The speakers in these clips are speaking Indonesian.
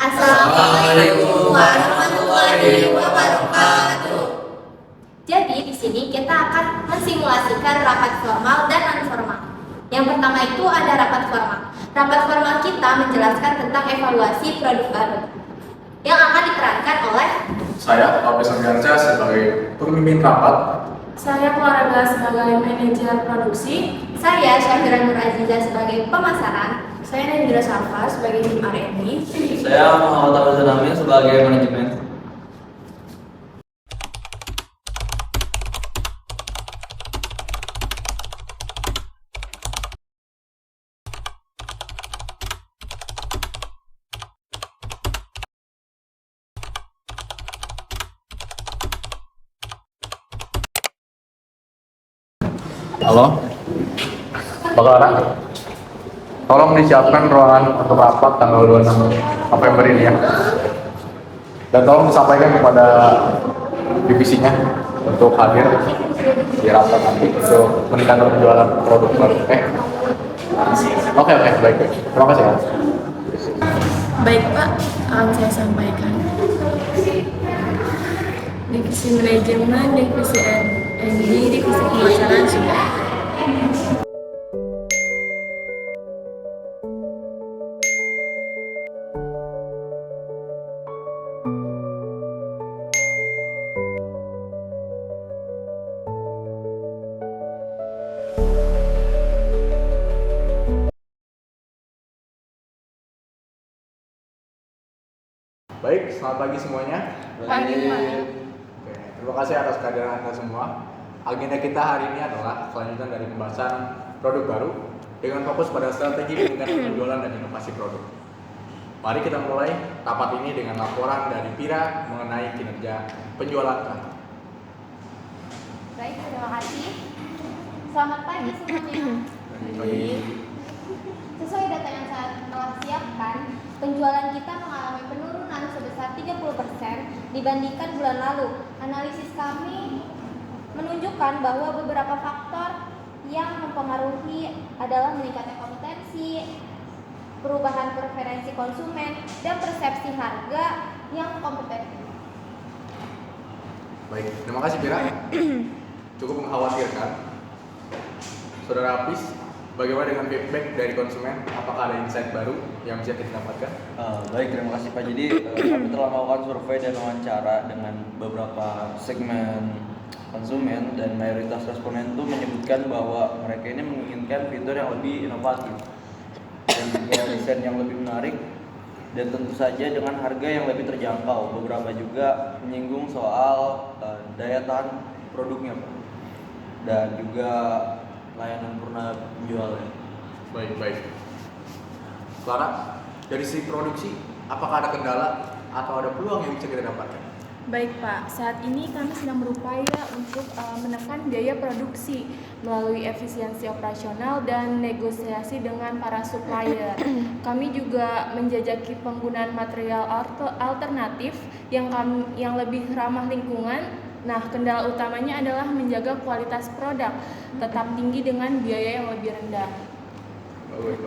Assalamualaikum warahmatullahi wabarakatuh. Jadi di sini kita akan mensimulasikan rapat formal dan non formal. Yang pertama itu ada rapat formal. Rapat formal kita menjelaskan tentang evaluasi produk baru yang akan diperankan oleh Saya, Alves Ardiansyah, sebagai pemimpin rapat. Saya Clara sebagai manajer produksi. Saya Syafira Nur Aziza sebagai pemasaran. Saya Nendra Safa sebagai tim R&D. Saya Muhammad Abdul Zamil sebagai manajemen. Halo, Mbak Clara. Tolong disiapkan ruangan untuk rapat tanggal 26 November ini ya. Dan tolong disampaikan kepada divisinya untuk hadir di rapat nanti untuk meningkatkan penjualan produk baru. Oke, baik. Terima kasih ya. Baik Pak, akan saya sampaikan. Divisi manajemen, divisi R&D, divisi pemasaran sudah. Baik, selamat pagi semuanya. Pagi Pak. Oke, terima kasih atas kehadiran Anda semua. Agenda kita hari ini adalah kelanjutan dari pembahasan produk baru dengan fokus pada strategi peningkatan penjualan dan inovasi produk. Mari kita mulai rapat ini dengan laporan dari Pira mengenai kinerja penjualan kami. Baik, terima kasih. Selamat pagi semuanya. Sesuai data yang saya telah siapkan, penjualan kita mengalami penurunan sebesar 30% dibandingkan bulan lalu. Analisis kami menunjukkan bahwa beberapa faktor yang mempengaruhi adalah meningkatnya kompetensi, perubahan preferensi konsumen, dan persepsi harga yang kompetitif. Baik, terima kasih Pira. Cukup mengkhawatirkan. Saudara Apis, bagaimana dengan feedback dari konsumen? Apakah ada insight baru yang bisa kita dapatkan? Baik, terima kasih Pak. Jadi kami telah melakukan survei dan wawancara dengan beberapa segmen konsumen dan mayoritas responden itu menyebutkan bahwa mereka ini menginginkan fitur yang lebih inovatif dan juga desain yang lebih menarik dan tentu saja dengan harga yang lebih terjangkau. Beberapa juga menyinggung soal daya tahan produknya Pak, dan juga layanan purna penjualan. Baik. Clara, dari sisi produksi, apakah ada kendala atau ada peluang yang bisa kita dapatkan? Baik Pak, saat ini kami sedang berupaya untuk menekan biaya produksi melalui efisiensi operasional dan negosiasi dengan para supplier. Kami juga menjajaki penggunaan material alternatif yang lebih ramah lingkungan. Nah, kendala utamanya adalah menjaga kualitas produk tetap tinggi dengan biaya yang lebih rendah. Bagus.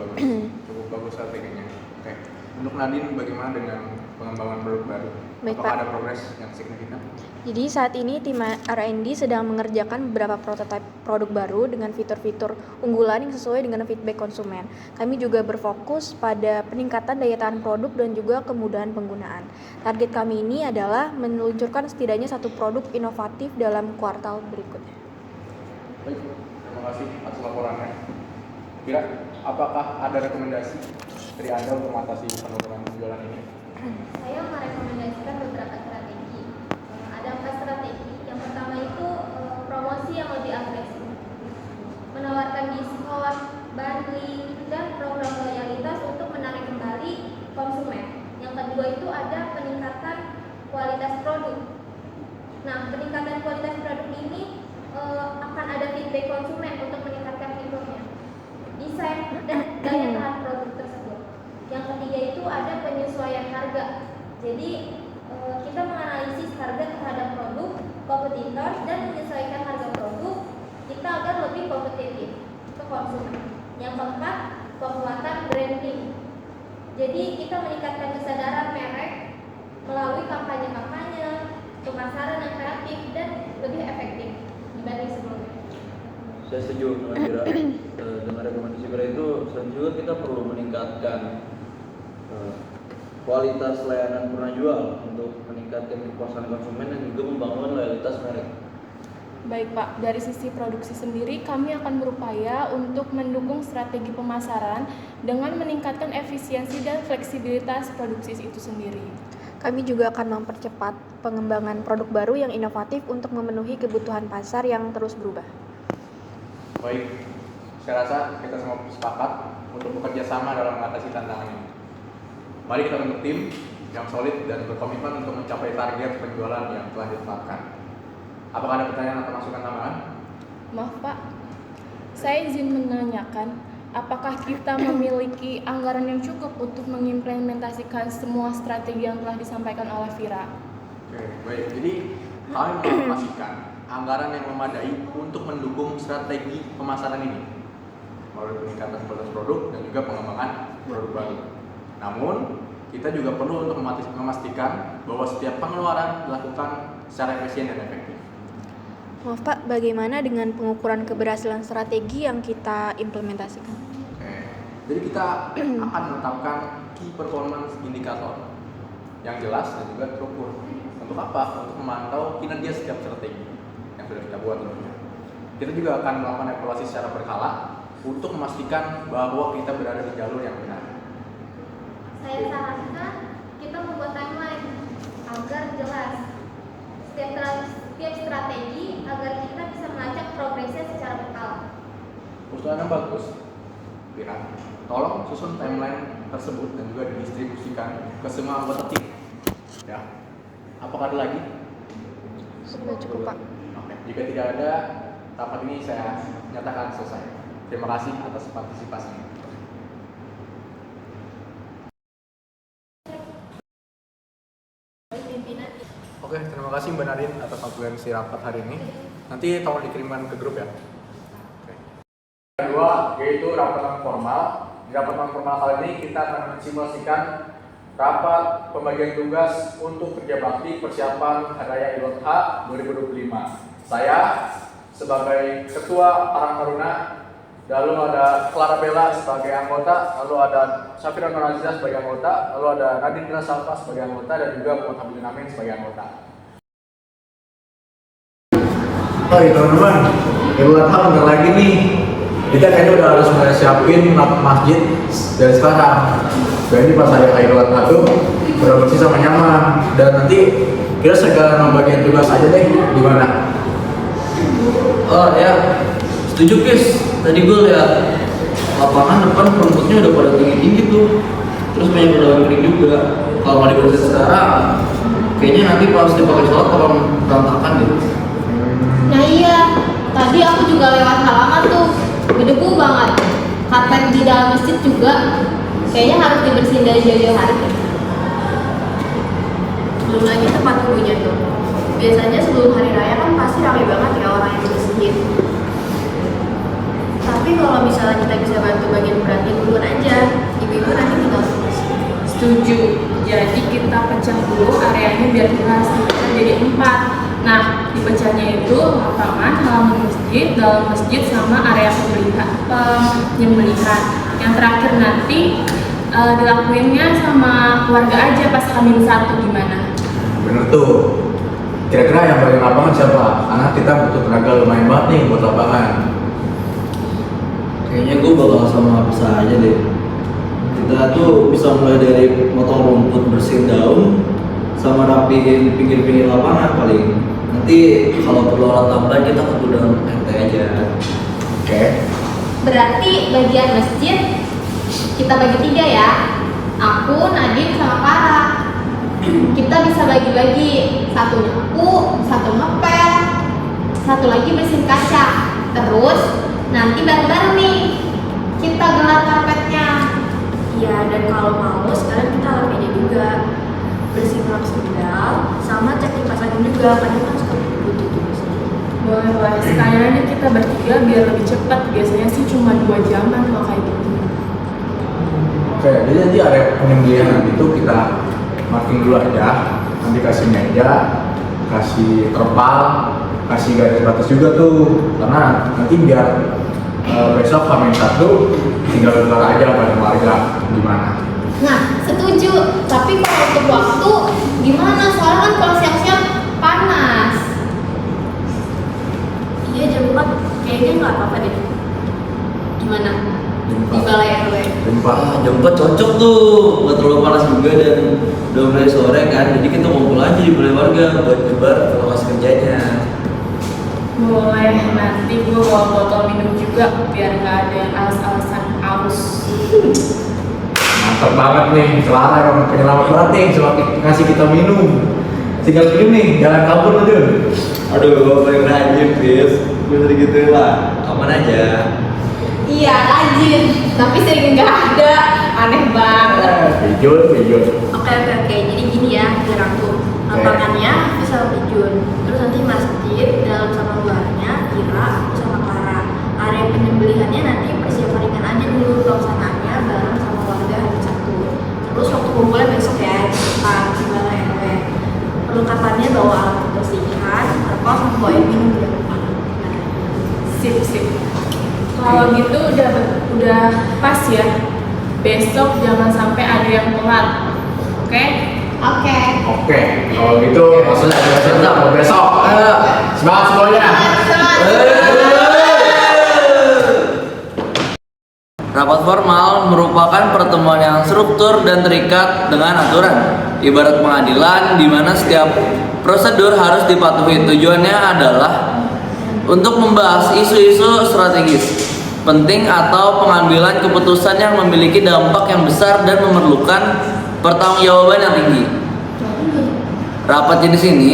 Cukup bagus strateginya. Oke. Untuk Nadine, bagaimana dengan pengembangan produk baru? Baik, Apakah Pak. ada progres yang signifikan? Jadi saat ini tim R&D sedang mengerjakan beberapa prototipe produk baru dengan fitur-fitur unggulan yang sesuai dengan feedback konsumen. Kami juga berfokus pada peningkatan daya tahan produk dan juga kemudahan penggunaan. Target kami ini adalah meluncurkan setidaknya satu produk inovatif dalam kuartal berikutnya. Baik, terima kasih atas laporannya. Kira, apakah ada rekomendasi dari Anda untuk mengatasi penurunan penjualan ini? Saya merekomendasikan beberapa strategi. Ada 4 strategi. Yang pertama itu promosi yang lebih agresif, menawarkan diskon, bundling, dan program loyalitas untuk menarik kembali konsumen. Yang kedua itu ada peningkatan kualitas produk. Nah, peningkatan kualitas produk ini akan ada feedback konsumen untuk meningkatkan fiturnya, desain dan daya tahan produk tersebut. Yang ketiga itu ada penyesuaian harga. Jadi kita menganalisis harga terhadap produk kompetitor dan menyesuaikan harga produk kita agar lebih kompetitif ke konsumen. Yang keempat, penguatan branding. Jadi kita meningkatkan kesadaran merek melalui kampanye-kampanye, pemasaran yang kreatif dan lebih efektif dibanding sebelumnya. Saya setuju dengan Vira. Dengan rekomendasi Vira itu selain juga kita perlu meningkatkan kualitas layanan penjual untuk meningkatkan kepuasan konsumen dan juga membangun loyalitas merek. Baik Pak, dari sisi produksi sendiri kami akan berupaya untuk mendukung strategi pemasaran dengan meningkatkan efisiensi dan fleksibilitas produksi itu sendiri. Kami juga akan mempercepat pengembangan produk baru yang inovatif untuk memenuhi kebutuhan pasar yang terus berubah. Baik, saya rasa kita semua sepakat untuk bekerja sama dalam mengatasi tantangan ini. Mari kita bentuk tim yang solid dan berkomitmen untuk mencapai target penjualan yang telah ditetapkan. Apakah ada pertanyaan atau masukan tambahan? Maaf Pak, saya izin menanyakan, apakah kita memiliki anggaran yang cukup untuk mengimplementasikan semua strategi yang telah disampaikan oleh Vira? Oke, baik. Jadi kami mengalokasikan anggaran yang memadai untuk mendukung strategi pemasaran ini melalui peningkatan kualitas produk dan juga pengembangan produk baru. Namun, kita juga perlu untuk memastikan bahwa setiap pengeluaran dilakukan secara efisien dan efektif. Maaf Pak, bagaimana dengan pengukuran keberhasilan strategi yang kita implementasikan? Oke. Jadi kita akan menetapkan key performance indicator yang jelas dan juga terukur. Untuk apa? Untuk memantau kinerja setiap strategi yang sudah kita buat tentunya. Kita juga akan melakukan evaluasi secara berkala untuk memastikan bahwa kita berada di jalur yang benar. Saya sarankan kita membuat timeline agar jelas setiap strategi agar kita bisa melacak progresnya secara berkala. Usulannya bagus, Vira. Tolong susun timeline tersebut dan juga didistribusikan ke semua anggota tim. Ya. Apakah ada lagi? Sudah cukup Pak. Oke. Jika tidak ada, rapat ini saya nyatakan selesai. Terima kasih atas partisipasinya. Oke, terima kasih Mbak Nadine atas konferensi rapat hari ini. Nanti tolong dikirimkan ke grup ya. Oke. Kedua, yaitu rapat non formal. Di rapat non formal kali ini kita akan mensimulasikan rapat pembagian tugas untuk kerja bakti persiapan Hari Raya Idul Adha 2025. Saya sebagai Ketua Karang Taruna, lalu ada Clara Bella sebagai anggota, lalu ada Safira Nur Aziza sebagai anggota, lalu ada Nadine Dina Salva sebagai anggota, dan juga Muhammad Abdul Amin sebagai anggota. Oh iya teman-teman, Idul Adha bentar lagi nih. Kita kayaknya udah harus mulai siapin masjid dari sekarang. Jadi pas hari Idul Adha tuh udah bersih sama nyaman. Dan nanti kita segala bagian tugas aja deh, gimana? Oh ya, setuju Kis. Tadi gue lihat lapangan depan rumputnya udah pada tinggi-tinggi tuh. Terus banyak daun kering juga. Kalau nggak dibersih sekarang, kayaknya nanti pas dipakai sholat bakal berantakan gitu. Nah iya, tadi aku juga lewat halaman tuh, berdebu banget. Karpet di dalam masjid juga kayaknya harus dibersihin dari jauh-jauh hari. Belum lagi tempat tunggunya tuh. Biasanya sebelum hari raya kan pasti ramai banget ya orang yang bersihin. Tapi kalau misalnya kita bisa bantu bagian beratnya duluan aja, ibu-ibu nanti tinggal bersih. Setuju. Jadi kita pecah dulu areanya biar jelas, dipecah jadi 4. Nah, dipecahnya itu lapangan, halaman masjid, dalam masjid, sama area penyembelihan. Yang terakhir nanti dilakuinnya sama keluarga aja pas H-1 gimana? Bener tuh. Kira-kira yang bagian lapangan siapa? Karena kita butuh tenaga lumayan banget nih buat lapangan. Kayaknya gue bakal sama bisa aja deh. Kita tuh bisa mulai dari motong rumput, bersihin daun, sama rapiin pinggir-pinggir lapangan paling. Nanti kalau perlu alat tambah kita ke gudang ente aja. Oke. Berarti bagian masjid kita bagi 3 ya. Aku, Nadine, sama Clara. Kita bisa bagi-bagi, satu nyapu, satu ngepel, satu lagi bersihin kaca. Terus nanti bareng-bareng nih kita gelar karpetnya. Iya, dan kalau mau sekarang kita lap meja juga, bersihin lap sendal, sama cek kipas angin juga, karena kan suka butuh tuh biasanya. Boleh, sekalian aja kita bertiga biar lebih cepat. Biasanya sih cuma 2 jaman kalau kayak gitu. Oke, Oke, jadi nanti area penyembelihan nanti itu kita marking dulu aja. Nanti kasih meja, kasih terpal, kasih garis batas juga tuh. Karena nanti biar besok H-1 tinggal gelar aja pada warga gimana. Nah, setuju. Tapi kalau untuk waktu gimana? Soalnya kan kalau siang-siang panas. Iya, jam 4 kayaknya nggak apa-apa deh. Gimana? Di balai RW. Jam 4 cocok tuh, nggak terlalu panas juga dan udah mulai sore kan, jadi kita ngumpul aja di balai warga buat nyebar ke lokasi kerjanya. Boleh, nanti gue bawa botol minum juga biar nggak ada alasan aus. Mantap banget nih, Clara emang penyelamat banget nih, semakin ngasih kita minum. Tinggal minum nih, jangan kabur aja. Aduh, gue paling rajin, Chris. Gue sering gitu lah, aman aja. Iya, rajin. Tapi sering nggak ada. Aneh banget. Pijul. Oke. Jadi gini ya, biar aku. Lapangannya bisa Pijun. Terus nanti masjid dalam sama luarnya Kira sama Clara. Area penyembelihannya nanti persiapan ringan aja dulu, pelaksanaannya bareng sama warga hari Sabtu. Terus waktu kumpulnya besok ya, di balai RW. Perlengkapannya bawa alat kebersihan, terpal sama bawa air minum jangan lupa. Sip. Kalau gitu udah pas ya. Besok jangan sampai ada yang telat. Oke? Oke. Oke, kalau gitu maksudnya ada besok. Semangat semuanya. Rapat formal merupakan pertemuan yang struktur dan terikat dengan aturan. Ibarat pengadilan di mana setiap prosedur harus dipatuhi. Tujuannya adalah untuk membahas isu-isu strategis penting atau pengambilan keputusan yang memiliki dampak yang besar dan memerlukan pertanggungjawaban yang tinggi. Rapat jenis ini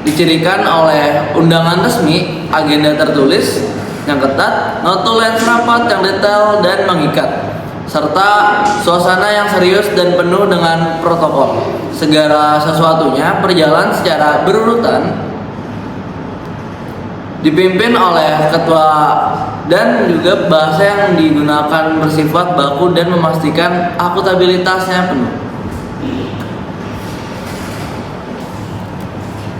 dicirikan oleh undangan resmi, agenda tertulis yang ketat, notulen rapat yang detail dan mengikat, serta suasana yang serius dan penuh dengan protokol. Segala sesuatunya berjalan secara berurutan, dipimpin oleh ketua dan juga bahasa yang digunakan bersifat baku dan memastikan akuntabilitasnya penuh.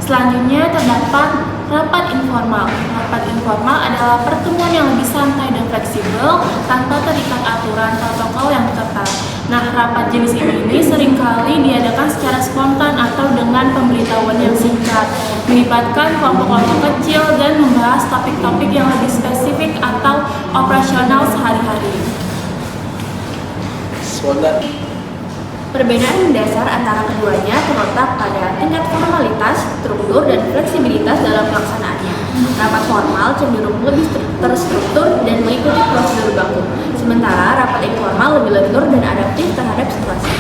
Selanjutnya terdapat rapat informal. Rapat informal adalah pertemuan yang lebih santai dan fleksibel tanpa terikat aturan protokol yang ketat. Nah, rapat jenis ini seringkali diadakan secara spontan atau dengan pemberitahuan yang singkat, melibatkan kelompok-kelompok kecil dan membahas topik-topik yang lebih spesifik atau operasional sehari-hari. Perbedaan mendasar antara keduanya terletak pada tingkat formalitas, struktur, dan fleksibilitas dalam pelaksanaannya. Rapat formal cenderung lebih terstruktur dan mengikuti prosedur baku, sementara rapat informal lebih lentur dan adaptif terhadap situasi.